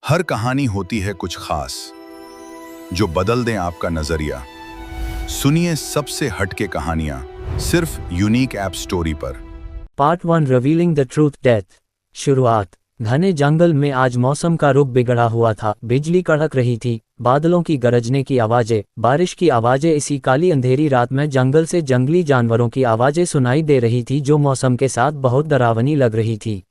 हर कहानी होती है कुछ खास जो बदल दें आपका नजरिया। सुनिए सबसे हटके कहानियां सिर्फ यूनिक ऐप स्टोरी पर। Part 1 revealing the truth death. शुरुआत। घने जंगल में आज मौसम का रुख बिगड़ा हुआ था। बिजली कड़क रही थी, बादलों की गरजने की आवाजें, बारिश की आवाजें, इसी काली अंधेरी रात में जंगल से जंगली जानवरों की आवाजें सुनाई दे रही थी जो मौसम के साथ बहुत डरावनी लग रही थी।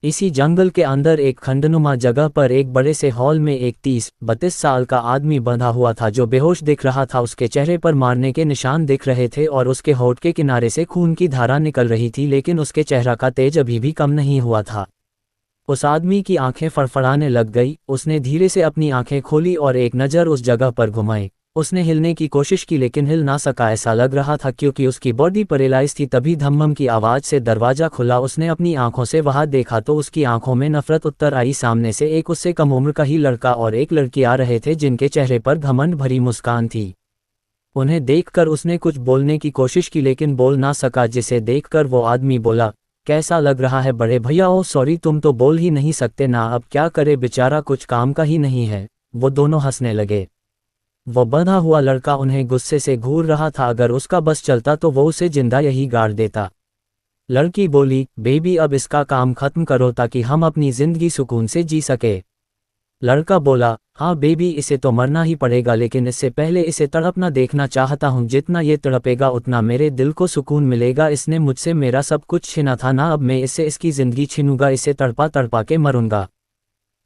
इसी जंगल के अंदर एक खंडनुमा जगह पर एक बड़े से हॉल में एक 30-32 साल का आदमी बंधा हुआ था जो बेहोश दिख रहा था। उसके चेहरे पर मारने के निशान दिख रहे थे और उसके होठ के किनारे से खून की धारा निकल रही थी, लेकिन उसके चेहरा का तेज अभी भी कम नहीं हुआ था। उस आदमी की आंखें फड़फड़ाने लग गई। उसने धीरे से अपनी आंखें खोली और एक नज़र उस जगह पर घुमाई। उसने हिलने की कोशिश की लेकिन हिल ना सका, ऐसा लग रहा था क्योंकि उसकी बॉडी पैरालाइज थी। तभी धम्मम की आवाज़ से दरवाज़ा खुला। उसने अपनी आंखों से वहां देखा तो उसकी आंखों में नफरत उतर आई। सामने से एक उससे कम उम्र का ही लड़का और एक लड़की आ रहे थे जिनके चेहरे पर घमंड भरी मुस्कान थी। उन्हें देखकर उसने कुछ बोलने की कोशिश की लेकिन बोल ना सका, जिसे देखकर वो आदमी बोला, कैसा लग रहा है बड़े भैया? ओ सॉरी, तुम तो बोल ही नहीं सकते ना, अब क्या करे बेचारा, कुछ काम का ही नहीं है। वो दोनों हंसने लगे। वो बंधा हुआ लड़का उन्हें गुस्से से घूर रहा था। अगर उसका बस चलता तो वो उसे जिंदा यही गाड़ देता। लड़की बोली, बेबी अब इसका काम खत्म करो ताकि हम अपनी जिंदगी सुकून से जी सके। लड़का बोला, हाँ बेबी, इसे तो मरना ही पड़ेगा, लेकिन इससे पहले इसे तड़पना देखना चाहता हूँ। जितना ये तड़पेगा उतना मेरे दिल को सुकून मिलेगा। इसने मुझसे मेरा सब कुछ छीना था ना, अब मैं इससे इसकी जिंदगी छीनूंगा, इसे तड़पा तड़पा के मरूंगा।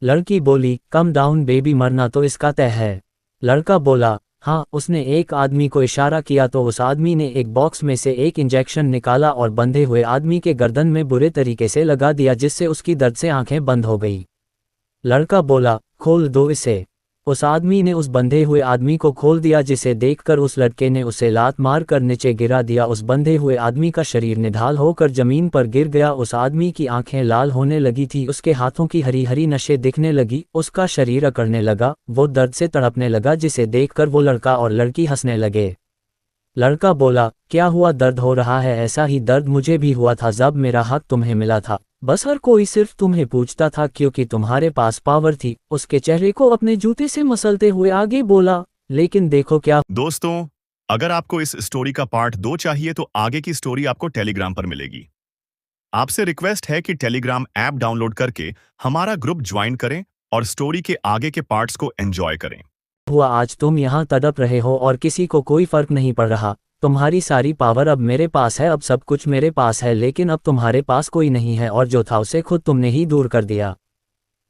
लड़की बोली, कम डाउन बेबी, मरना तो इसका तय है। लड़का बोला, हाँ। उसने एक आदमी को इशारा किया तो उस आदमी ने एक बॉक्स में से एक इंजेक्शन निकाला और बंधे हुए आदमी के गर्दन में बुरे तरीके से लगा दिया, जिससे उसकी दर्द से आंखें बंद हो गई। लड़का बोला, खोल दो इसे। उस आदमी ने उस बंधे हुए आदमी को खोल दिया, जिसे देखकर उस लड़के ने उसे लात मार कर नीचे गिरा दिया। उस बंधे हुए आदमी का शरीर निढाल होकर जमीन पर गिर गया। उस आदमी की आंखें लाल होने लगी थी, उसके हाथों की हरी हरी नसें दिखने लगी, उसका शरीर अकड़ने लगा, वो दर्द से तड़पने लगा, जिसे देखकर वो लड़का और लड़की हंसने लगे। लड़का बोला, क्या हुआ, दर्द हो रहा है? ऐसा ही दर्द मुझे भी हुआ था जब मेरा हक तुम्हें मिला था। बस हर कोई सिर्फ तुम्हें पूछता था क्योंकि तुम्हारे पास पावर थी। उसके चेहरे को अपने जूते से मसलते हुए आगे बोला, लेकिन देखो क्या। दोस्तों, अगर आपको इस स्टोरी का पार्ट 2 चाहिए तो आगे की स्टोरी आपको टेलीग्राम पर मिलेगी। आपसे रिक्वेस्ट है कि टेलीग्राम ऐप डाउनलोड करके हमारा ग्रुप ज्वाइन करें और स्टोरी के आगे के पार्ट्स को एंजॉय करें। हुआ आज तुम यहाँ तड़प रहे हो और किसी को कोई फर्क नहीं पड़ रहा। तुम्हारी सारी पावर अब मेरे पास है, अब सब कुछ मेरे पास है, लेकिन अब तुम्हारे पास कोई नहीं है और जो था उसे खुद तुमने ही दूर कर दिया।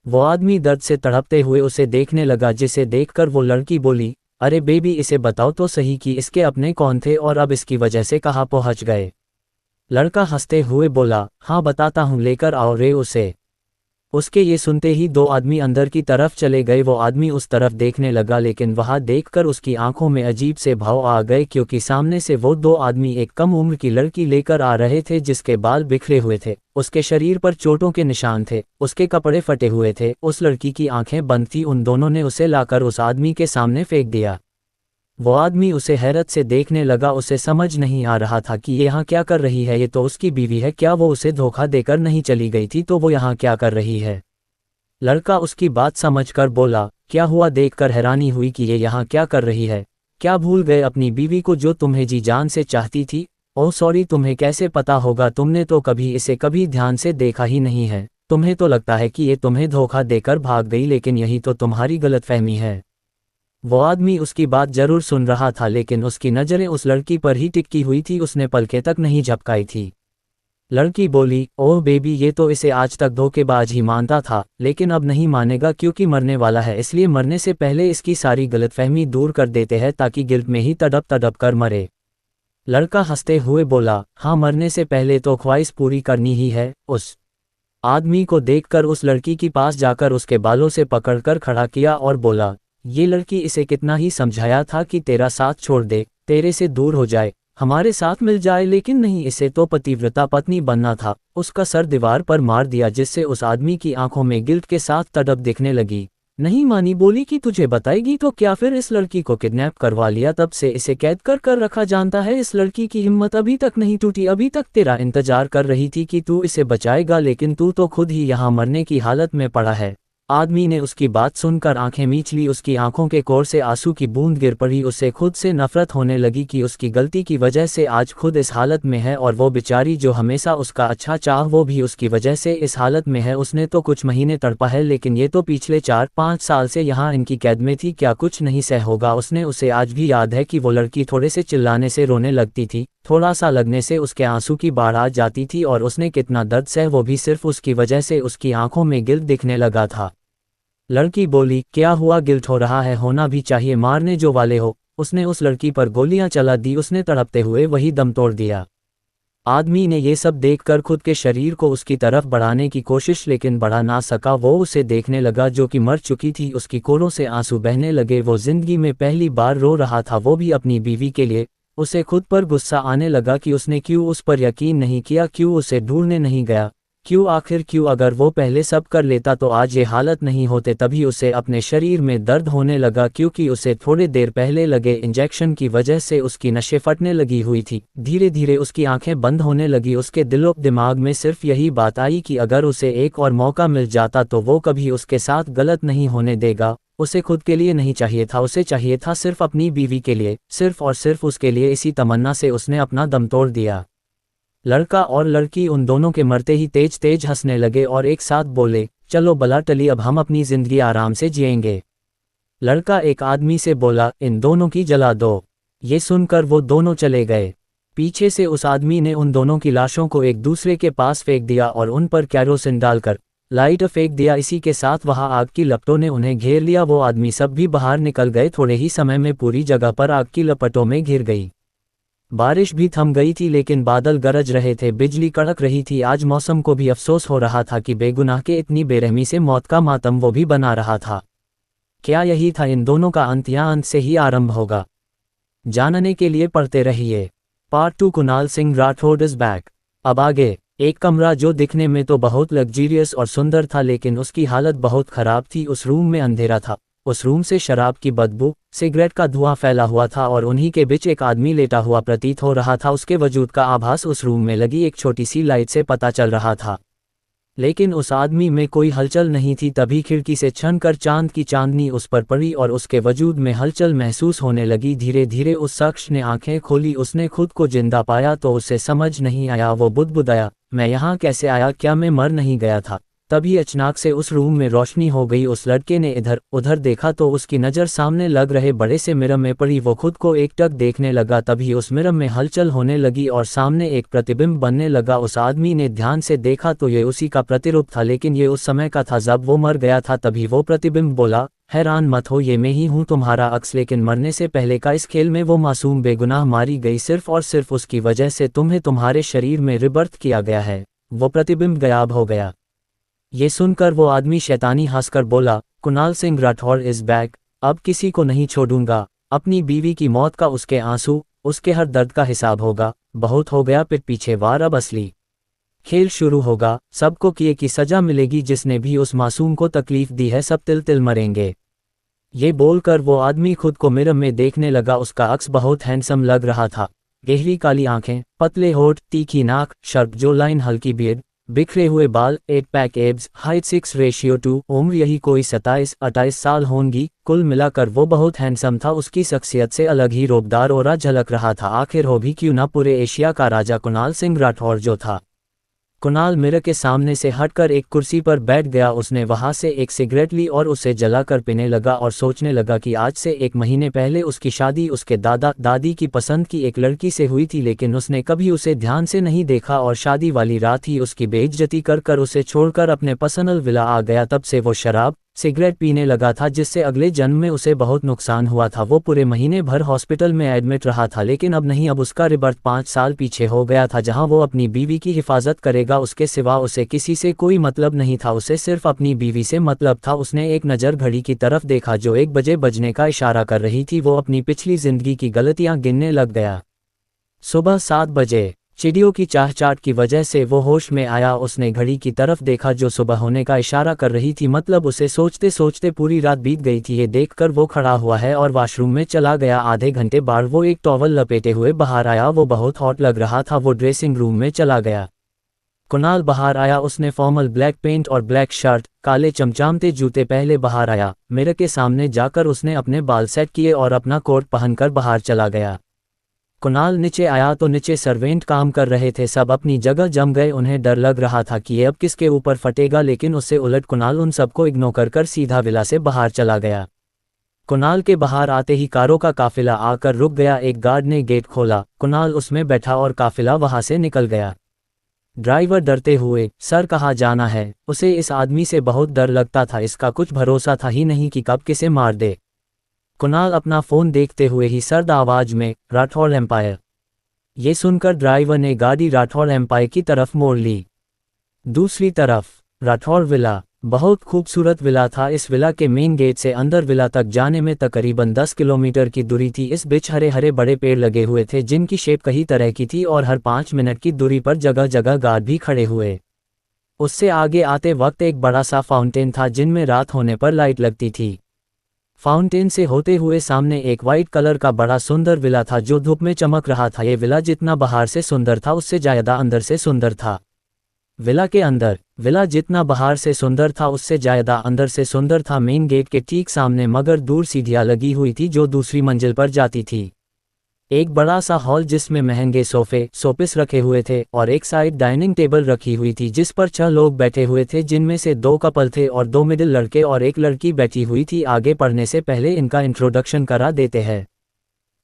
वो आदमी दर्द से तड़पते हुए उसे देखने लगा, जिसे देखकर वो लड़की बोली, अरे बेबी, इसे बताओ तो सही कि इसके अपने कौन थे और अब इसकी वजह से कहाँ पहुँच गए। लड़का हंसते हुए बोला, हाँ बताता हूँ, लेकर आओ रे उसे। उसके ये सुनते ही दो आदमी अंदर की तरफ चले गए। वो आदमी उस तरफ देखने लगा, लेकिन वहां देखकर उसकी आंखों में अजीब से भाव आ गए क्योंकि सामने से वो दो आदमी एक कम उम्र की लड़की लेकर आ रहे थे जिसके बाल बिखरे हुए थे, उसके शरीर पर चोटों के निशान थे, उसके कपड़े फटे हुए थे, उस लड़की की आंखें बंद थी। उन दोनों ने उसे लाकर उस आदमी के सामने फेंक दिया। वो आदमी उसे हैरत से देखने लगा। उसे समझ नहीं आ रहा था कि ये यहाँ क्या कर रही है। ये तो उसकी बीवी है, क्या वो उसे धोखा देकर नहीं चली गई थी तो वो यहाँ क्या कर रही है? लड़का उसकी बात समझकर बोला, क्या हुआ? देखकर हैरानी हुई कि ये यहाँ क्या कर रही है। क्या भूल गए अपनी बीवी को जो तुम्हें जी जान से चाहती थी? ओह सॉरी, तुम्हें कैसे पता होगा, तुमने तो कभी इसे कभी ध्यान से देखा ही नहीं है। तुम्हें तो लगता है कि ये तुम्हें धोखा देकर भाग गई, लेकिन यही तो तुम्हारी गलतफहमी है। वो आदमी उसकी बात जरूर सुन रहा था, लेकिन उसकी नज़रें उस लड़की पर ही टिकी हुई थी, उसने पलकें तक नहीं झपकाई थी। लड़की बोली, ओह बेबी, ये तो इसे आज तक धोखेबाज ही मानता था, लेकिन अब नहीं मानेगा क्योंकि मरने वाला है, इसलिए मरने से पहले इसकी सारी गलतफहमी दूर कर देते हैं ताकि गिल्ट में ही तड़प तड़प कर मरे। लड़का हंसते हुए बोला, हाँ मरने से पहले तो ख्वाहिश पूरी करनी ही है। उस आदमी को देखकर उस लड़की के पास जाकर उसके बालों से पकड़कर खड़ा किया और बोला, ये लड़की, इसे कितना ही समझाया था कि तेरा साथ छोड़ दे, तेरे से दूर हो जाए, हमारे साथ मिल जाए, लेकिन नहीं, इसे तो पतिव्रता पत्नी बनना था। उसका सर दीवार पर मार दिया, जिससे उस आदमी की आंखों में गिल्ट के साथ तड़प दिखने लगी। नहीं मानी, बोली कि तुझे बताएगी तो क्या? फिर इस लड़की को किडनैप करवा लिया, तब से इसे कैद कर रखा जानता है। इस लड़की की हिम्मत अभी तक नहीं टूटी, अभी तक तेरा इंतजार कर रही थी कि तू इसे बचाएगा, लेकिन तू तो खुद ही यहाँ मरने की हालत में पड़ा है। आदमी ने उसकी बात सुनकर आंखें मीच ली। उसकी आंखों के कोर से आंसू की बूंद गिर पड़ी। उसे खुद से नफरत होने लगी कि उसकी गलती की वजह से आज खुद इस हालत में है, और वो बेचारी जो हमेशा उसका अच्छा चाह वो भी उसकी वजह से इस हालत में है। उसने तो कुछ महीने तड़पा है, लेकिन ये तो पिछले 4-5 साल से यहाँ इनकी कैद में थी। क्या कुछ नहीं सह होगा उसे आज भी याद है कि वो लड़की थोड़े से चिल्लाने से रोने लगती थी, थोड़ा सा लगने से उसके आंसू की बाढ़ आ जाती थी, और उसने कितना दर्द सह वो भी सिर्फ उसकी वजह से। उसकी आंखों में गिल्ट दिखने लगा था। लड़की बोली, क्या हुआ, गिल्ट हो रहा है? होना भी चाहिए, मारने जो वाले हो। उसने उस लड़की पर गोलियां चला दी। उसने तड़पते हुए वही दम तोड़ दिया। आदमी ने ये सब देखकर खुद के शरीर को उसकी तरफ बढ़ाने की कोशिश, लेकिन बढ़ा ना सका। वो उसे देखने लगा जो कि मर चुकी थी। उसकी कोरों से आंसू बहने लगे। वो जिंदगी में पहली बार रो रहा था, वो भी अपनी बीवी के लिए। उसे खुद पर गुस्सा आने लगा कि उसने क्यों उस पर यकीन नहीं किया, क्यों उसे ढूंढने नहीं गया, क्यों, आखिर क्यों? अगर वो पहले सब कर लेता तो आज ये हालत नहीं होते। तभी उसे अपने शरीर में दर्द होने लगा, क्योंकि उसे थोड़ी देर पहले लगे इंजेक्शन की वजह से उसकी नसें फटने लगी हुई थी। धीरे धीरे उसकी आंखें बंद होने लगी। उसके दिलो दिमाग में सिर्फ यही बात आई कि अगर उसे एक और मौका मिल जाता तो वो कभी उसके साथ गलत नहीं होने देगा। उसे खुद के लिए नहीं चाहिए था, उसे चाहिए था सिर्फ अपनी बीवी के लिए, सिर्फ और सिर्फ उसके लिए। इसी तमन्ना से उसने अपना दम तोड़ दिया। लड़का और लड़की उन दोनों के मरते ही तेज तेज हंसने लगे और एक साथ बोले, चलो बला टली, अब हम अपनी जिंदगी आराम से जिएंगे। लड़का एक आदमी से बोला, इन दोनों की जला दो। ये सुनकर वो दोनों चले गए। पीछे से उस आदमी ने उन दोनों की लाशों को एक दूसरे के पास फेंक दिया और उन पर कैरोसिन डालकर लाइट फेंक दिया। इसी के साथ वहां आग की लपटों ने उन्हें घेर लिया। वो आदमी सब भी बाहर निकल गए। थोड़े ही समय में पूरी जगह पर आग की लपटों में घिर गई। बारिश भी थम गई थी, लेकिन बादल गरज रहे थे, बिजली कड़क रही थी। आज मौसम को भी अफसोस हो रहा था कि बेगुनाह के इतनी बेरहमी से मौत का मातम वो भी बना रहा था। क्या यही था इन दोनों का अंत, या अंत से ही आरंभ होगा? जानने के लिए पढ़ते रहिए। Part 2 Kunal Singh Rathore is back. अब आगे। एक कमरा जो दिखने में तो बहुत लग्जरियस और सुंदर था, लेकिन उसकी हालत बहुत खराब थी। उस रूम में अंधेरा था। उस रूम से शराब की बदबू, सिगरेट का धुआं फैला हुआ था, और उन्हीं के बीच एक आदमी लेटा हुआ प्रतीत हो रहा था। उसके वजूद का आभास उस रूम में लगी एक छोटी सी लाइट से पता चल रहा था, लेकिन उस आदमी में कोई हलचल नहीं थी। तभी खिड़की से छन कर चांद की चांदनी उस पर पड़ी और उसके वजूद में हलचल महसूस होने लगी। धीरे धीरे उस शख्स ने आंखें खोली। उसने खुद को जिंदा पाया तो उसे समझ नहीं आया। वो बुदबुदाया, मैं यहाँ कैसे आया? क्या मैं मर नहीं गया था? तभी अचानक से उस रूम में रोशनी हो गई। उस लड़के ने इधर उधर देखा तो उसकी नज़र सामने लग रहे बड़े से मिरर में पड़ी। वो खुद को एकटक देखने लगा। तभी उस मिरर में हलचल होने लगी और सामने एक प्रतिबिंब बनने लगा। उस आदमी ने ध्यान से देखा तो ये उसी का प्रतिरूप था, लेकिन ये उस समय का था जब वो मर गया था। तभी वो प्रतिबिंब बोला, हैरान मत हो, ये मैं ही हूँ, तुम्हारा अक्स। लेकिन मरने से पहले का इस खेल में वो मासूम बेगुनाह मारी गई, सिर्फ और सिर्फ उसकी वजह से तुम्हें तुम्हारे शरीर में रिबर्थ किया गया है। वो प्रतिबिंब गायब हो गया। ये सुनकर वो आदमी शैतानी हंसकर बोला, कुणाल सिंह राठौड़ इज बैक। अब किसी को नहीं छोड़ूंगा। अपनी बीवी की मौत का, उसके आंसू, उसके हर दर्द का हिसाब होगा। बहुत हो गया पिट पीछे वार, अब असली खेल शुरू होगा। सबको किए की सजा मिलेगी। जिसने भी उस मासूम को तकलीफ दी है सब तिल तिल मरेंगे। ये बोलकर वो आदमी खुद को मिरर में देखने लगा। उसका अक्स बहुत हैंडसम लग रहा था। गहरी काली आंखें, पतले होठ, तीखी नाक, शार्प जो लाइन, हल्की बियर्ड, बिखरे हुए बाल, 8 पैक एब्स, हाइट 6:2, उम्र यही कोई 27-28 साल होंगी। कुल मिलाकर वो बहुत हैंडसम था। उसकी शख्सियत से अलग ही रोबदार ओरा झलक रहा था। आखिर हो भी क्यों ना, पूरे एशिया का राजा कुणाल सिंह राठौड़ जो था। कुणाल मिरर के सामने से हटकर एक कुर्सी पर बैठ गया। उसने वहां से एक सिगरेट ली और उसे जलाकर पीने लगा और सोचने लगा कि आज से 1 महीने पहले उसकी शादी उसके दादा दादी की पसंद की एक लड़की से हुई थी, लेकिन उसने कभी उसे ध्यान से नहीं देखा और शादी वाली रात ही उसकी बेइज्जती कर कर उसे छोड़कर अपने पर्सनल विला आ गया। तब से वो शराब सिगरेट पीने लगा था, जिससे अगले जन्म में उसे बहुत नुकसान हुआ था। वो पूरे महीने भर हॉस्पिटल में एडमिट रहा था, लेकिन अब नहीं, अब उसका रिबर्थ 5 साल पीछे हो गया था, जहां वो अपनी बीवी की हिफाजत करेगा। उसके सिवा उसे किसी से कोई मतलब नहीं था। उसे सिर्फ अपनी बीवी से मतलब था। उसने एक नज़र घड़ी की तरफ देखा जो 1 बजे बजने का इशारा कर रही थी। वो अपनी पिछली जिंदगी की गलतियां गिनने लग गया। सुबह 7 बजे। चिड़ियों की चाहचाट की वजह से वो होश में आया। उसने घड़ी की तरफ देखा जो सुबह होने का इशारा कर रही थी, मतलब उसे सोचते सोचते पूरी रात बीत गई थी। ये देखकर वो खड़ा हुआ है और वॉशरूम में चला गया। आधे घंटे बाद वो एक टॉवल लपेटे हुए बाहर आया। वो बहुत हॉट लग रहा था। वो ड्रेसिंग रूम में चला गया। कुणाल बाहर आया। उसने फॉर्मल ब्लैक पेंट और ब्लैक शर्ट, काले चमचामते जूते पहले बाहर आया। मिरर के सामने जाकर उसने अपने बाल सेट किए और अपना कोट पहनकर बाहर चला गया। कुणाल नीचे आया तो नीचे सर्वेंट काम कर रहे थे। सब अपनी जगह जम गए। उन्हें डर लग रहा था कि ये अब किसके ऊपर फटेगा, लेकिन उससे उलट कुणाल उन सबको इग्नोर कर सीधा विला से बाहर चला गया। कुणाल के बाहर आते ही कारों का काफिला आकर रुक गया। एक गार्ड ने गेट खोला, कुणाल उसमें बैठा और काफिला वहां से निकल गया। ड्राइवर डरते हुए, सर कहाँ जाना है? उसे इस आदमी से बहुत डर लगता था। इसका कुछ भरोसा था ही नहीं कि कब किसे मार दे। कुणाल अपना फोन देखते हुए ही सर्द आवाज में, राठौड़ एम्पायर। ये सुनकर ड्राइवर ने गाड़ी राठौड़ एम्पायर की तरफ मोड़ ली। दूसरी तरफ राठौड़ विला, बहुत खूबसूरत विला था। इस विला के मेन गेट से अंदर विला तक जाने में तकरीबन 10 किलोमीटर की दूरी थी। इस बीच हरे हरे बड़े पेड़ लगे हुए थे जिनकी शेप कई तरह की थी और हर 5 मिनट की दूरी पर जगह जगह गार्ड भी खड़े हुए। उससे आगे आते वक्त एक बड़ा सा फाउंटेन था जिनमें रात होने पर लाइट लगती थी। फाउंटेन से होते हुए सामने एक वाइट कलर का बड़ा सुंदर विला था जो धूप में चमक रहा था। ये विला जितना बाहर से सुंदर था उससे ज्यादा अंदर से सुंदर था। विला के अंदर, विला जितना बाहर से सुंदर था उससे ज्यादा अंदर से सुंदर था। मेन गेट के ठीक सामने मगर दूर सीढ़ियां लगी हुई थी जो दूसरी मंजिल पर जाती थी। एक बड़ा सा हॉल जिसमें महंगे सोफे शोपीस रखे हुए थे और एक साइड डाइनिंग टेबल रखी हुई थी जिस पर 6 लोग बैठे हुए थे जिनमें से 2 कपल थे और 2 मिडिल लड़के और एक लड़की बैठी हुई थी। आगे पढ़ने से पहले इनका इंट्रोडक्शन करा देते हैं।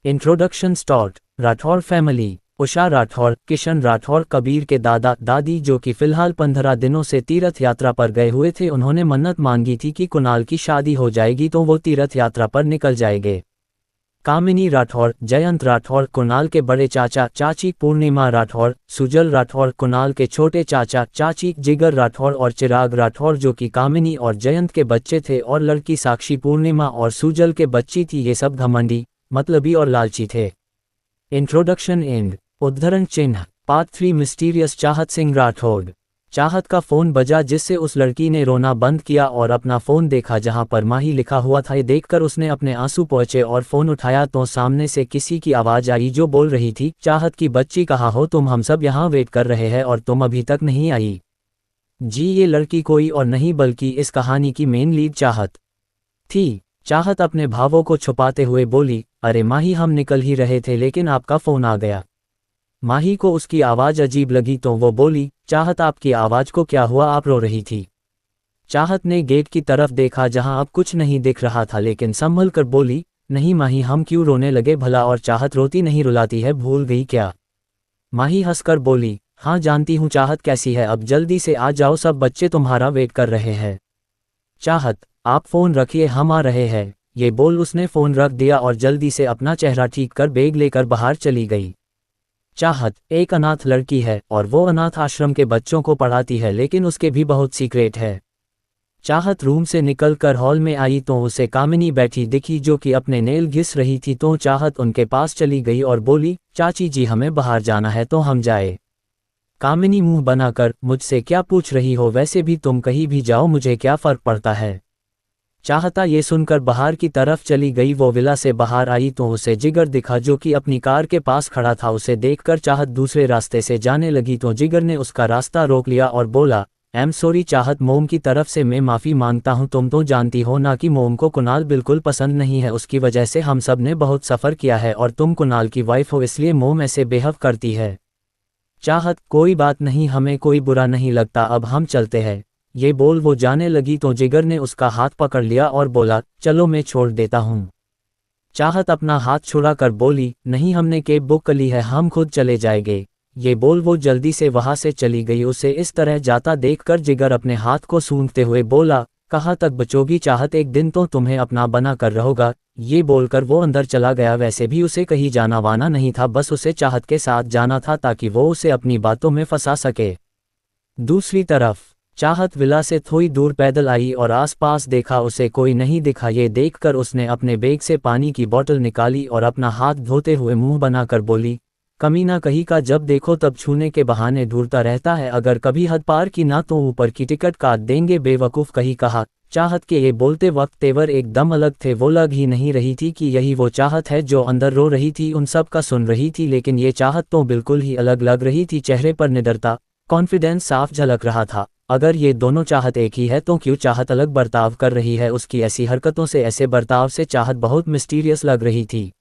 Introduction start. Rathore family, Usha Rathore, Kishan Rathore, Kabir के दादा दादी जो कि फिलहाल 15 दिनों से तीर्थ यात्रा पर गए हुए थे। उन्होंने मन्नत मांगी थी कि कुणाल की शादी हो जाएगी तो वो तीर्थ यात्रा पर निकल जाएंगे। कामिनी राठौड़, जयंत राठौड़, कुणाल के बड़े चाचा चाची पूर्णिमा राठौड़, सुजल राठौड़, कुणाल के छोटे चाचा चाची जिगर राठौड़ और चिराग राठौड़ जो कि कामिनी और जयंत के बच्चे थे और लड़की साक्षी पूर्णिमा और सुजल के बच्ची थी। ये सब घमंडी, मतलबी और लालची थे। Introduction and. उद्धरण चिन्ह। Part 3 mysterious. चाहत सिंह राठौड़। चाहत का फोन बजा जिससे उस लड़की ने रोना बंद किया और अपना फोन देखा जहां पर माही लिखा हुआ था। ये देखकर उसने अपने आंसू पोंछे और फोन उठाया तो सामने से किसी की आवाज आई जो बोल रही थी, चाहत की बच्ची कहाँ हो तुम? हम सब यहाँ वेट कर रहे हैं और तुम अभी तक नहीं आई। जी, ये लड़की कोई और नहीं बल्कि इस कहानी की मेन लीड चाहत थी। चाहत अपने भावों को छुपाते हुए बोली, अरे माही, हम निकल ही रहे थे लेकिन आपका फोन आ गया। माही को उसकी आवाज अजीब लगी तो वो बोली, चाहत आपकी आवाज को क्या हुआ? आप रो रही थी। चाहत ने गेट की तरफ देखा जहां अब कुछ नहीं दिख रहा था लेकिन संभल कर बोली, नहीं माही, हम क्यों रोने लगे भला? और चाहत रोती नहीं रुलाती है, भूल गई क्या? माही हंसकर बोली, हाँ जानती हूँ चाहत, कैसी है? अब जल्दी से आ जाओ, सब बच्चे तुम्हारा वेट कर रहे हैं। चाहत, आप फोन रखिए, हम आ रहे हैं। ये बोल उसने फोन रख दिया और जल्दी से अपना चेहरा ठीक कर बैग लेकर बाहर चली गई। चाहत एक अनाथ लड़की है और वो अनाथ आश्रम के बच्चों को पढ़ाती है लेकिन उसके भी बहुत सीक्रेट है। चाहत रूम से निकलकर हॉल में आई तो उसे कामिनी बैठी दिखी जो कि अपने नेल घिस रही थी तो चाहत उनके पास चली गई और बोली, चाची जी हमें बाहर जाना है तो हम जाए। कामिनी मुंह बनाकर, मुझसे क्या पूछ रही हो? वैसे भी तुम कहीं भी जाओ, मुझे क्या फर्क पड़ता है। चाहता ये सुनकर बाहर की तरफ चली गई। वो विला से बाहर आई तो उसे जिगर दिखा जो कि अपनी कार के पास खड़ा था। उसे देखकर चाहत दूसरे रास्ते से जाने लगी तो जिगर ने उसका रास्ता रोक लिया और बोला, एम सॉरी चाहत, मोम की तरफ से मैं माफ़ी मांगता हूँ। तुम तो जानती हो ना कि मोम को कुणाल बिल्कुल पसंद नहीं है। उसकी वजह से हम सब ने बहुत सफ़र किया है और तुम कुणाल की वाइफ हो इसलिए मोम ऐसे बेहव करती है। चाहत, कोई बात नहीं, हमें कोई बुरा नहीं लगता, अब हम चलते हैं। ये बोल वो जाने लगी तो जिगर ने उसका हाथ पकड़ लिया और बोला, चलो मैं छोड़ देता हूँ। चाहत अपना हाथ छुड़ाकर बोली, नहीं, हमने कैब बुक कर ली है, हम खुद चले जाएंगे। ये बोल वो जल्दी से वहां से चली गई। उसे इस तरह जाता देखकर जिगर अपने हाथ को सूंघते हुए बोला, कहाँ तक बचोगी चाहत, एक दिन तो तुम्हें अपना बना कर रहोगा। ये बोलकर वो अंदर चला गया। वैसे भी उसे कहीं जाना वाना नहीं था, बस उसे चाहत के साथ जाना था ताकि वो उसे अपनी बातों में फंसा सके। दूसरी तरफ चाहत विला से थोड़ी दूर पैदल आई और आसपास देखा, उसे कोई नहीं दिखा। ये देखकर उसने अपने बैग से पानी की बोतल निकाली और अपना हाथ धोते हुए मुंह बनाकर बोली, कमीना कहीं का, जब देखो तब छूने के बहाने ढूंढता रहता है, अगर कभी हद पार की ना तो ऊपर की टिकट काट देंगे, बेवकूफ़ कहीं कहा। चाहत के ये बोलते वक्त तेवर एकदम अलग थे। वो लग ही नहीं रही थी कि यही वो चाहत है जो अंदर रो रही थी, उन सब का सुन रही थी, लेकिन ये चाहत तो बिल्कुल ही अलग लग रही थी। चेहरे पर निडरता, कॉन्फिडेंस साफ झलक रहा था। अगर ये दोनों चाहत एक ही है तो क्यों चाहत अलग बर्ताव कर रही है? उसकी ऐसी हरकतों से, ऐसे बर्ताव से चाहत बहुत मिस्टीरियस लग रही थी।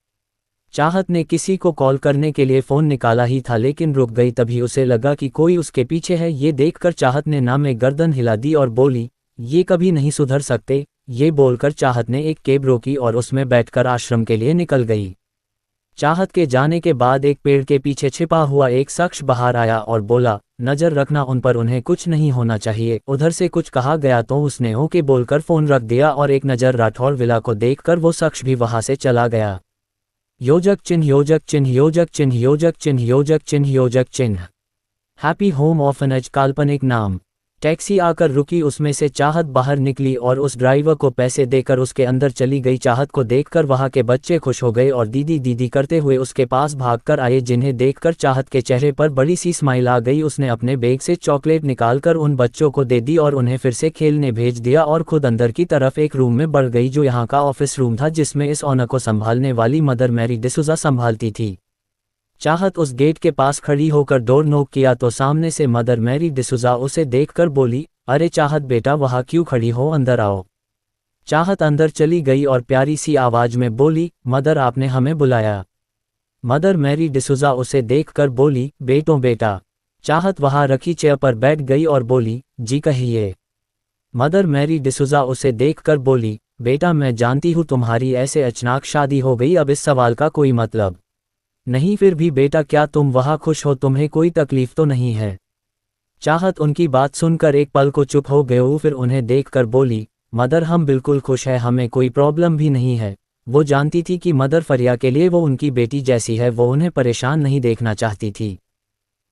चाहत ने किसी को कॉल करने के लिए फ़ोन निकाला ही था, लेकिन रुक गई। तभी उसे लगा कि कोई उसके पीछे है। ये देखकर चाहत ने ना में गर्दन हिला दी और बोली, ये कभी नहीं सुधर सकते। ये बोलकर चाहत ने एक कैब रोकी और उसमें बैठकर आश्रम के लिए निकल गई। चाहत के जाने के बाद एक पेड़ के पीछे छिपा हुआ एक शख्स बाहर आया और बोला, नज़र रखना उन पर, उन्हें कुछ नहीं होना चाहिए। उधर से कुछ कहा गया तो उसने ओके बोलकर फ़ोन रख दिया और एक नज़र राठौड़ विला को देखकर वो शख्स भी वहां से चला गया। योजक चिन्ह, योजक चिन्ह, योजक चिन्ह, योजक चिन्ह, योजक चिन्ह, योजक चिन्ह। हैप्पी होम ऑर्फनेज काल्पनिक नाम। टैक्सी आकर रुकी, उसमें से चाहत बाहर निकली और उस ड्राइवर को पैसे देकर उसके अंदर चली गई। चाहत को देखकर वहां के बच्चे खुश हो गए और दीदी दीदी करते हुए उसके पास भागकर आए, जिन्हें देखकर चाहत के चेहरे पर बड़ी सी स्माइल आ गई। उसने अपने बैग से चॉकलेट निकालकर उन बच्चों को दे दी और उन्हें फिर से खेलने भेज दिया और खुद अंदर की तरफ एक रूम में बढ़ गई, जो यहाँ का ऑफिस रूम था, जिसमें इस ऑनर को संभालने वाली मदर मैरी डिसूजा संभालती थी। चाहत उस गेट के पास खड़ी होकर डोर नॉक किया तो सामने से मदर मैरी डिसूजा उसे देखकर बोली, अरे चाहत बेटा, वहां क्यों खड़ी हो, अंदर आओ। चाहत अंदर चली गई और प्यारी सी आवाज में बोली, मदर आपने हमें बुलाया। मदर मैरी डिसूजा उसे देखकर बोली, बेटा। चाहत वहां रखी चेयर पर बैठ गई और बोली, जी कहिए। मदर मैरी डिसूजा उसे देखकर बोली, बेटा मैं जानती हूँ तुम्हारी ऐसे अचानक शादी हो गई, अब इस सवाल का कोई मतलब नहीं, फिर भी बेटा क्या तुम वहाँ खुश हो? तुम्हें कोई तकलीफ तो नहीं है? चाहत उनकी बात सुनकर एक पल को चुप हो गई, फिर उन्हें देखकर बोली, मदर हम बिल्कुल खुश है, हमें कोई प्रॉब्लम भी नहीं है। वो जानती थी कि मदर फरिया के लिए वो उनकी बेटी जैसी है, वो उन्हें परेशान नहीं देखना चाहती थी।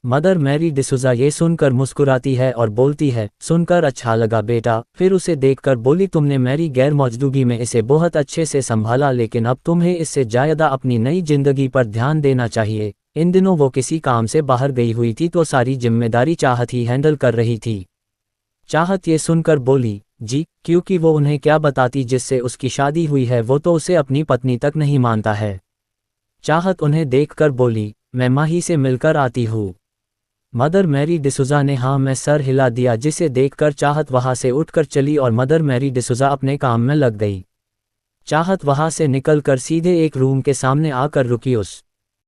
मदर मैरी डिसूजा ये सुनकर मुस्कुराती है और बोलती है, सुनकर अच्छा लगा बेटा। फिर उसे देखकर बोली, तुमने मेरी गैर मौजूदगी में इसे बहुत अच्छे से संभाला, लेकिन अब तुम्हें इससे ज़्यादा अपनी नई जिंदगी पर ध्यान देना चाहिए। इन दिनों वो किसी काम से बाहर गई हुई थी तो सारी जिम्मेदारी चाहत ही हैंडल कर रही थी। चाहत ये सुनकर बोली, जी, क्योंकि वो उन्हें क्या बताती जिससे उसकी शादी हुई है, वो तो उसे अपनी पत्नी तक नहीं मानता है। चाहत उन्हें देखकर बोली, मैं माही से मिलकर आती हूँ। मदर मैरी डिसूजा ने हाँ में सर हिला दिया, जिसे देखकर चाहत वहां से उठकर चली और मदर मैरी डिसूजा अपने काम में लग गई। चाहत वहां से निकलकर सीधे एक रूम के सामने आकर रुकी। उस